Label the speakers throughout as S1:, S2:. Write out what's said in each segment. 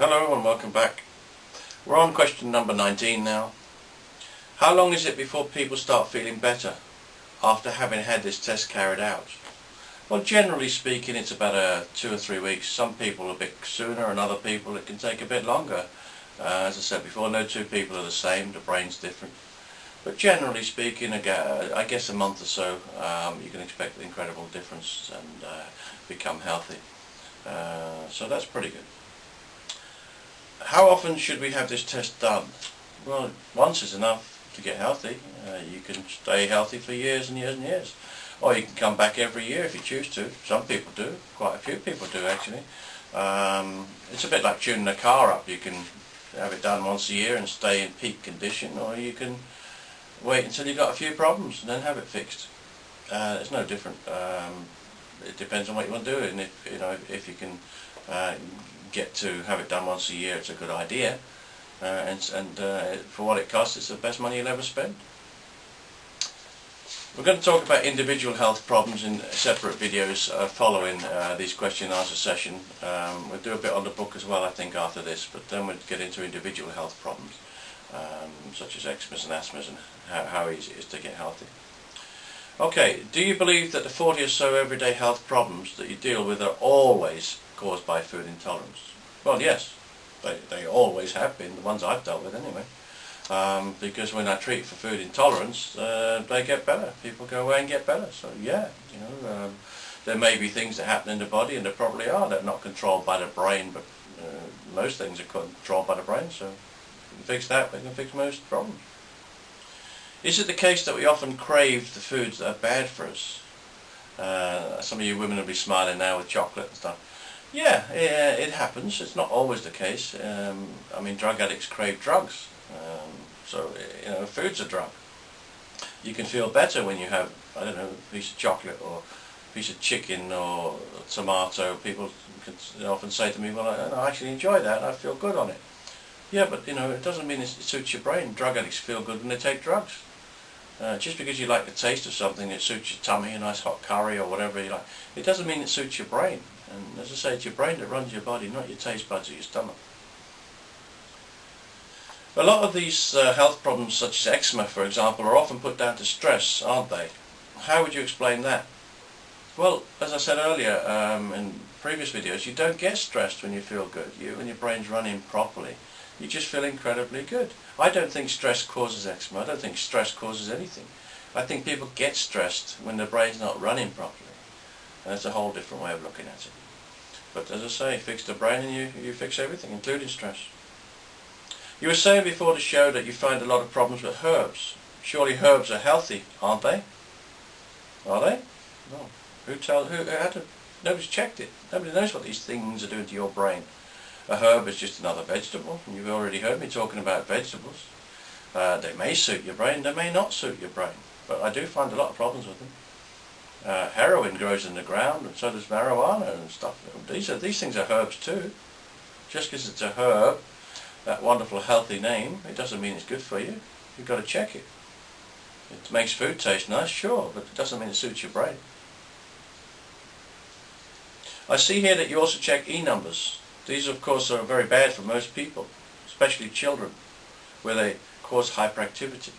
S1: Hello and welcome back. We're on question number 19 now. How long is it before people start feeling better after having had this test carried out? Well, generally speaking, it's about 2 or 3 weeks. Some people a bit sooner, and other people it can take a bit longer. As I said before, no two people are the same, the brain's different. But generally speaking, I guess a month or so, you can expect an incredible difference and become healthy. So that's pretty good. How often should we have this test done? Well, once is enough to get healthy. You can stay healthy for years and years and years. Or you can come back every year if you choose to. Some people do. Quite a few people do, actually. It's a bit like tuning a car up. You can have it done once a year and stay in peak condition, or you can wait until you've got a few problems and then have it fixed. It's no different. It depends on what you want to do, and if you can get to have it done once a year, it's a good idea, and for what it costs, it's the best money you'll ever spend. We're going to talk about individual health problems in separate videos following these question and answer session. We'll do a bit on the book as well, I think, after this, but then we'll get into individual health problems such as eczemas and asthmas and how easy it is to get healthy. Okay, do you believe that the 40 or so everyday health problems that you deal with are always caused by food intolerance? Well, yes, they always have been, the ones I've dealt with anyway. Because when I treat for food intolerance, they get better. People go away and get better. So yeah, there may be things that happen in the body, and there probably are, that are not controlled by the brain, but most things are controlled by the brain, so if we can fix that, we can fix most problems. Is it the case that we often crave the foods that are bad for us? Some of you women will be smiling now with chocolate and stuff. Yeah, it happens. It's not always the case. I mean, drug addicts crave drugs. So, food's a drug. You can feel better when you have, I don't know, a piece of chocolate or a piece of chicken or tomato. People can often say to me, well, I actually enjoy that, I feel good on it. Yeah, but it doesn't mean it suits your brain. Drug addicts feel good when they take drugs. Just because you like the taste of something, it suits your tummy, a nice hot curry or whatever you like, it doesn't mean it suits your brain. And as I say, it's your brain that runs your body, not your taste buds or your stomach. A lot of these health problems, such as eczema, for example, are often put down to stress, aren't they? How would you explain that? Well, as I said earlier in previous videos, you don't get stressed when you feel good. When your brain's running properly, you just feel incredibly good. I don't think stress causes eczema. I don't think stress causes anything. I think people get stressed when their brain's not running properly. And that's a whole different way of looking at it. But as I say, fix the brain and you fix everything, including stress. You were saying before the show that you find a lot of problems with herbs. Surely herbs are healthy, aren't they? Are they? No. Nobody's checked it. Nobody knows what these things are doing to your brain. A herb is just another vegetable, and you've already heard me talking about vegetables. They may suit your brain, they may not suit your brain, but I do find a lot of problems with them. Heroin grows in the ground, and so does marijuana and stuff. These things are herbs too. Just because it's a herb, that wonderful healthy name, it doesn't mean it's good for you. You've got to check it. It makes food taste nice, sure, but it doesn't mean it suits your brain. I see here that you also check E-numbers. These, of course, are very bad for most people, especially children, where they cause hyperactivity.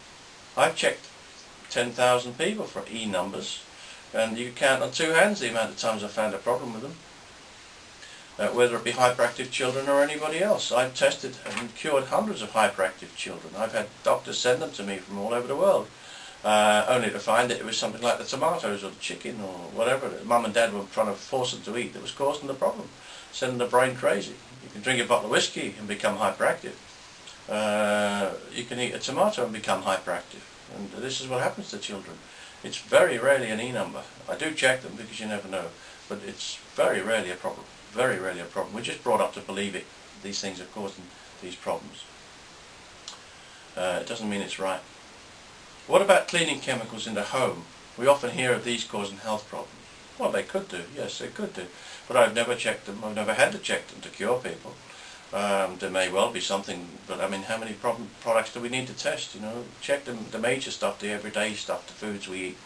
S1: I've checked 10,000 people for E-numbers, and you can count on 2 hands the amount of times I've found a problem with them. Whether it be hyperactive children or anybody else. I've tested and cured hundreds of hyperactive children. I've had doctors send them to me from all over the world, only to find that it was something like the tomatoes or the chicken or whatever that Mum and Dad were trying to force them to eat that was causing the problem, sending the brain crazy. You can drink a bottle of whiskey and become hyperactive. You can eat a tomato and become hyperactive. And this is what happens to children. It's very rarely an E-number. I do check them because you never know, but it's very rarely a problem. Very rarely a problem. We're just brought up to believe it. These things are causing these problems. It doesn't mean it's right. What about cleaning chemicals in the home? We often hear of these causing health problems. Well, they could do. Yes, they could do. But I've never checked them. I've never had to check them to cure people. There may well be something, but I mean, how many products do we need to test? Check the major stuff, the everyday stuff, the foods we eat.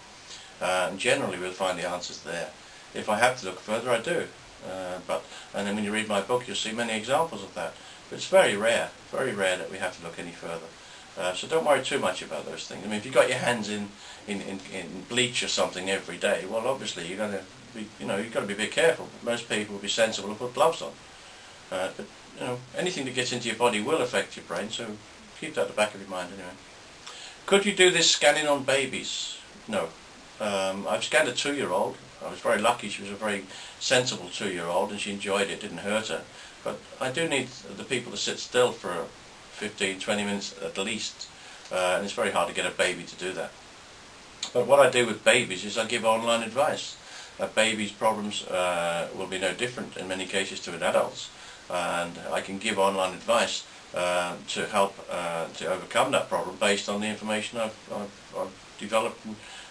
S1: And generally we'll find the answers there. If I have to look further, I do. And then when you read my book, you'll see many examples of that. But it's very rare that we have to look any further. So don't worry too much about those things. I mean, if you've got your hands in bleach or something every day, well, obviously you're going to be, you've got to be a bit careful. Most people will be sensible and put gloves on. But anything that gets into your body will affect your brain, so keep that at the back of your mind anyway. Could you do this scanning on babies? No. I've scanned a 2-year-old. I was very lucky. She was a very sensible 2-year-old and she enjoyed it. It didn't hurt her. But I do need the people to sit still for 15-20 minutes at least, and it's very hard to get a baby to do that. But what I do with babies is I give online advice. A baby's problems will be no different in many cases to an adult's, and I can give online advice to help to overcome that problem based on the information I've developed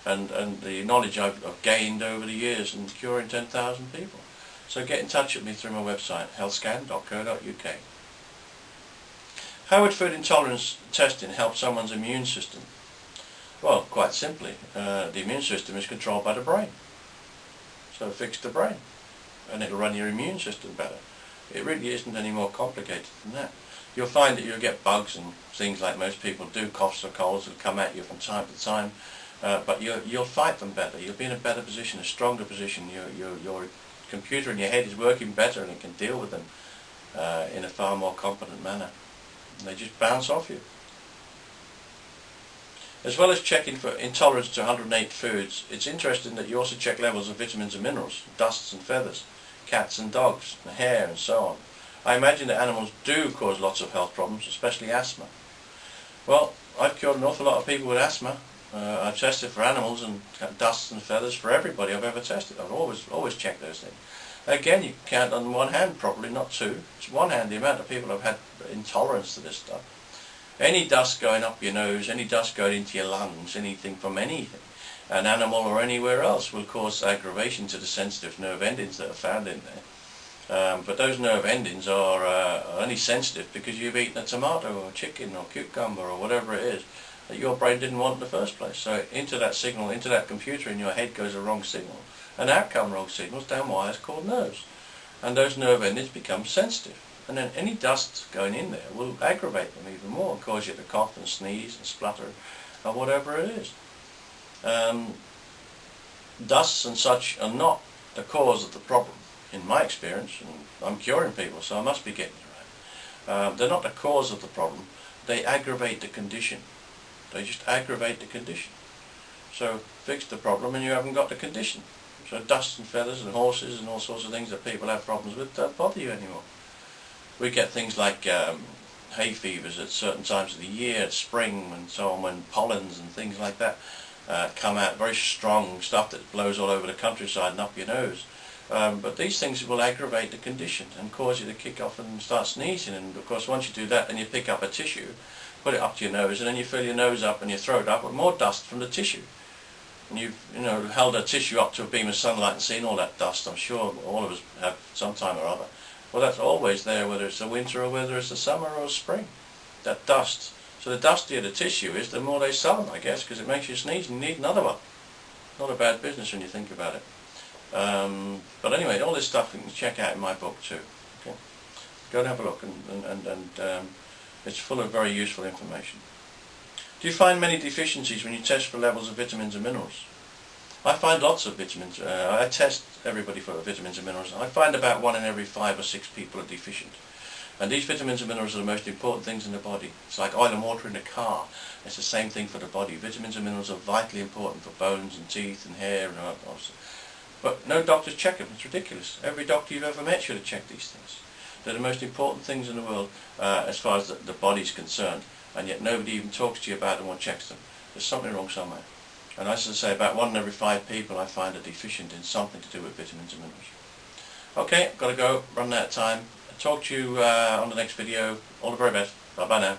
S1: and the knowledge I've gained over the years in curing 10,000 people. So get in touch with me through my website, healthscan.co.uk. How would food intolerance testing help someone's immune system? Well, quite simply, the immune system is controlled by the brain. So fix the brain and it'll run your immune system better. It really isn't any more complicated than that. You'll find that you'll get bugs and things like most people do, coughs or colds will come at you from time to time, but you'll fight them better. You'll be in a better position, a stronger position. Your computer in your head is working better and it can deal with them in a far more competent manner. And they just bounce off you. As well as checking for intolerance to 108 foods, it's interesting that you also check levels of vitamins and minerals, dusts and feathers, cats and dogs, and hair and so on. I imagine that animals do cause lots of health problems, especially asthma. Well, I've cured an awful lot of people with asthma. I've tested for animals and dusts and feathers for everybody I've ever tested. I've always checked those things. Again, you count on one hand, probably not two. It's one hand the amount of people who've had intolerance to this stuff. Any dust going up your nose, any dust going into your lungs, anything from anything, an animal or anywhere else will cause aggravation to the sensitive nerve endings that are found in there. But those nerve endings are only sensitive because you've eaten a tomato or chicken or cucumber or whatever it is that your brain didn't want in the first place. So into that signal, into that computer in your head goes a wrong signal. And out come wrong signals down wires called nerves. And those nerve endings become sensitive. And then any dust going in there will aggravate them even more and cause you to cough and sneeze and splutter or whatever it is. Dusts and such are not the cause of the problem, in my experience, and I'm curing people, so I must be getting it right. They're not the cause of the problem, they aggravate the condition. They just aggravate the condition. So fix the problem and you haven't got the condition. So dust and feathers and horses and all sorts of things that people have problems with don't bother you anymore. We get things like hay fevers at certain times of the year, at spring and so on, when pollens and things like that come out, very strong stuff that blows all over the countryside and up your nose. But these things will aggravate the condition and cause you to kick off and start sneezing. And of course once you do that, then you pick up a tissue, put it up to your nose, and then you fill your nose up and your throat up with more dust from the tissue. And you've held a tissue up to a beam of sunlight and seen all that dust. I'm sure all of us have some time or other. Well, that's always there, whether it's the winter or whether it's the summer or spring. That dust. So the dustier the tissue is, the more they sell them, I guess, because it makes you sneeze and you need another one. Not a bad business when you think about it. But anyway, all this stuff you can check out in my book too. Okay? Go and have a look, and it's full of very useful information. Do you find many deficiencies when you test for levels of vitamins and minerals? I find lots of vitamins. I test everybody for vitamins and minerals. I find about 1 in every 5 or 6 people are deficient. And these vitamins and minerals are the most important things in the body. It's like oil and water in a car. It's the same thing for the body. Vitamins and minerals are vitally important for bones and teeth and hair and all. But no doctors check them. It's ridiculous. Every doctor you've ever met should have checked these things. They're the most important things in the world as far as the body's concerned. And yet nobody even talks to you about them or checks them. There's something wrong somewhere. And as I say, about 1 in every 5 people I find are deficient in something to do with vitamins and minerals. Okay, I've got to go, run out of time. I'll talk to you on the next video. All the very best. Bye bye now.